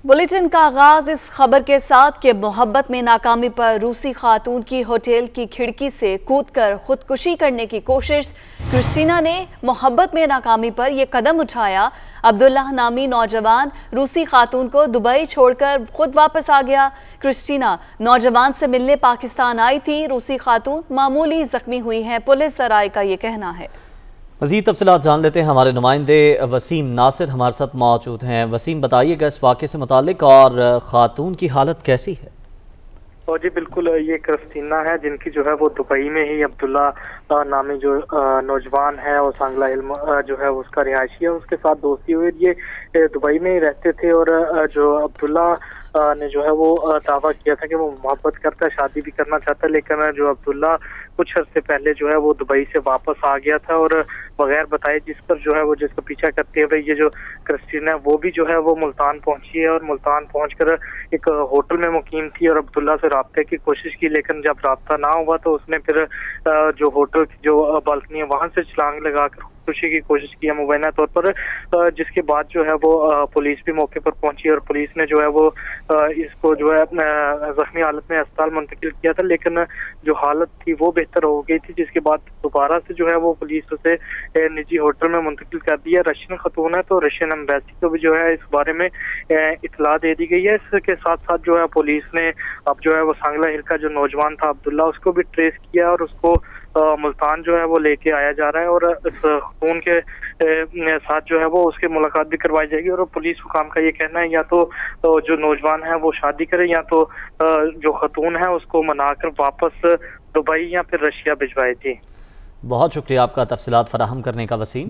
Bulletin का आगाज इस खबर के साथ कि मोहब्बत में नाकामी पर रूसी खातून की होटल की खिड़की से कूदकर खुदकुशी करने की कोशिश। क्रिस्टीना ने मोहब्बत में नाकामी पर यह कदम उठाया। अब्दुल्लाह नामी नौजवान रूसी खातून को दुबई छोड़कर खुद वापस आ गया। क्रिस्टीना नौजवान से मिलने पाकिस्तान आई थी। रूसी खातून मामूली जख्मी हुई हैं, पुलिस सराय का ये कहना है। मज़ीद तफसीलात जान लेते हैं, हमारे नुमाइंदे वसीम नासिर हमारे साथ मौजूद हैं। वसीम, बताइएगा इस वाक़े से मुतालिक और ख़ातून की हालत कैसी है? और जी बिल्कुल, ये क्रिस्टीना है जिनकी जो है वो दुबई में ही अब्दुल्ला नामी जो नौजवान है और सांगला इल्म जो है उसका रिहायशी है, उसके साथ दोस्ती हुई। ये दुबई में ही रहते थे और जो अब्दुल्ला ने जो है वो दावा किया था कि वो मोहब्बत करता है, शादी भी करना चाहता है, लेकिन जो अब्दुल्ला कुछ अर्से पहले जो है वो दुबई से वापस आ गया था और बगैर बताए जिस पर जो है वो जिसका पीछा करते हुए ये जो क्रिस्टीना है वो भी जो है वो मुल्तान पहुंची है और मुल्तान पहुंचकर एक होटल में मुकीम थी और अब्दुल्ला से राब्ते की कोशिश की, लेकिन जब राब्ता ना हुआ तो उसने फिर जो होटल की जो बालकनी है वहां से छलांग लगाकर खुशी की कोशिश की है मुबैना तौर पर, जिसके बाद जो है वो पुलिस भी मौके पर पहुंची और पुलिस ने जो है वो इसको जो है जख्मी हालत में अस्पताल मुंतकिल किया था, लेकिन जो हालत थी वो बेहतर हो गई थी, जिसके बाद दोबारा से जो है वो पुलिस उसे निजी होटल में मुंतकिल कर दिया। रशियन खतून है तो रशियन एम्बेसी को भी जो है इस बारे में इतला दे दी गई है। इसके साथ साथ जो है पुलिस ने अब जो है वो सांगला हिल का जो नौजवान था अब्दुल्ला उसको भी ट्रेस किया और उसको मुल्तान जो है वो लेके आया जा रहा है और इस खतून के साथ जो है वो उसकी मुलाकात भी करवाई जाएगी और पुलिस हुकाम का ये कहना है या तो जो नौजवान है वो शादी करे या तो जो खतून है उसको मनाकर वापस दुबई या फिर रशिया भिजवाए। जी बहुत शुक्रिया आपका तफसीलात फराहम करने का वसीम।